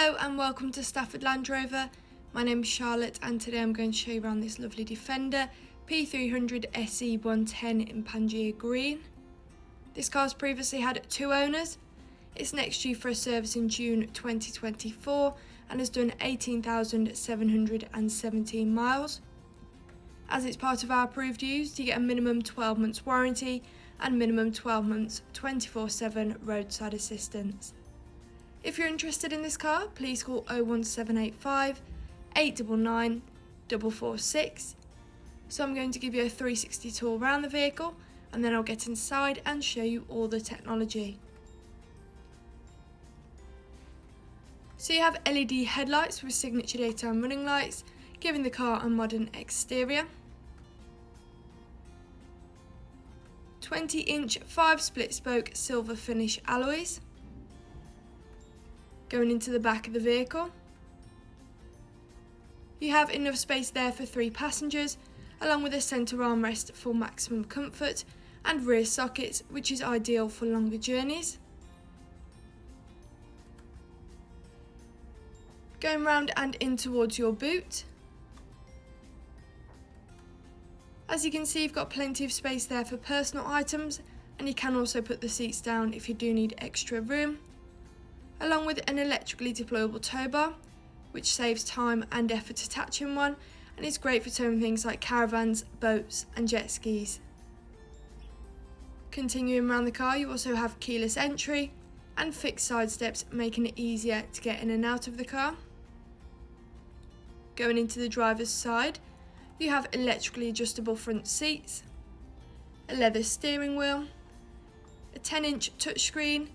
Hello and welcome to Stafford Land Rover. My name is Charlotte and today I'm going to show you around this lovely Defender P300 SE 110 in Pangaea Green. This car's previously had 2 owners. It's next due for a service in June 2024 and has done 18,717 miles. As it's part of our approved used, you get a minimum 12 months warranty and minimum 12 months 24/7 roadside assistance. If you're interested in this car, please call 01785 899 446. So I'm going to give you a 360 tour around the vehicle and then I'll get inside and show you all the technology. So you have LED headlights with signature daytime running lights, giving the car a modern exterior. 20-inch 5 split spoke silver finish alloys. Going into the back of the vehicle, you have enough space there for 3 passengers, along with a centre armrest for maximum comfort and rear sockets, which is ideal for longer journeys. Going round and in towards your boot, as you can see, you've got plenty of space there for personal items, and you can also put the seats down if you do need extra room, along with an electrically deployable tow bar, which saves time and effort attaching one, and is great for towing things like caravans, boats and jet skis. Continuing around the car, you also have keyless entry and fixed side steps, making it easier to get in and out of the car. Going into the driver's side, you have electrically adjustable front seats, a leather steering wheel, a 10-inch touchscreen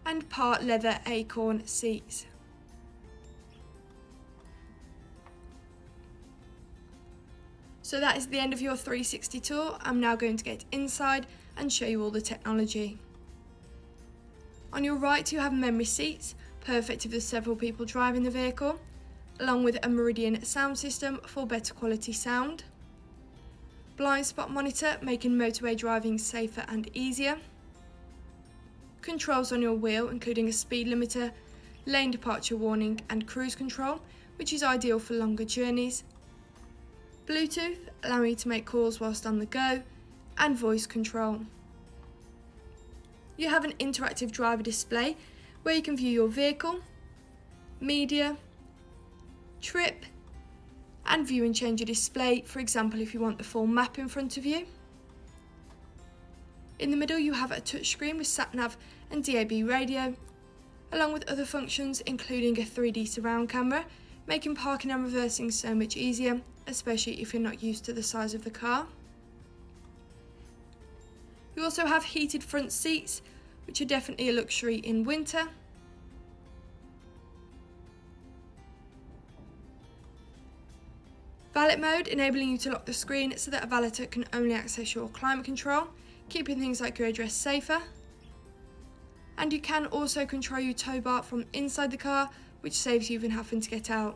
and part leather acorn seats. So that is the end of your 360 tour. I'm now going to get inside and show you all the technology. On your right you have memory seats, perfect if there's several people driving the vehicle, along with a Meridian sound system for better quality sound. Blind spot monitor, making motorway driving safer and easier. Controls on your wheel, including a speed limiter, lane departure warning and cruise control, which is ideal for longer journeys. Bluetooth, allowing you to make calls whilst on the go, and voice control. You have an interactive driver display where you can view your vehicle, media, trip, and view and change your display, for example if you want the full map in front of you. In the middle you have a touchscreen with sat-nav and DAB radio, along with other functions including a 3D surround camera, making parking and reversing so much easier, especially if you're not used to the size of the car. You also have heated front seats, which are definitely a luxury in winter. Valet mode, enabling you to lock the screen so that a valeter can only access your climate control, keeping things like your address safer. And you can also control your tow bar from inside the car, which saves you even having to get out.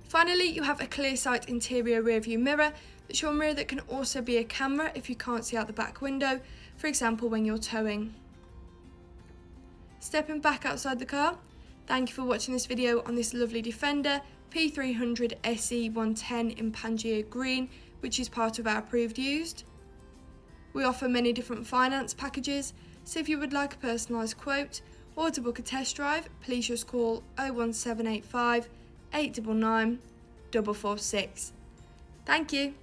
Finally, you have a clearsight interior rearview mirror, that's your mirror that can also be a camera if you can't see out the back window, for example when you're towing. Stepping back outside the car, thank you for watching this video on this lovely Defender P300 SE 110 in Pangaea Green, which is part of our approved used. We offer many different finance packages, so if you would like a personalised quote or to book a test drive, please just call 01785 899 446. Thank you.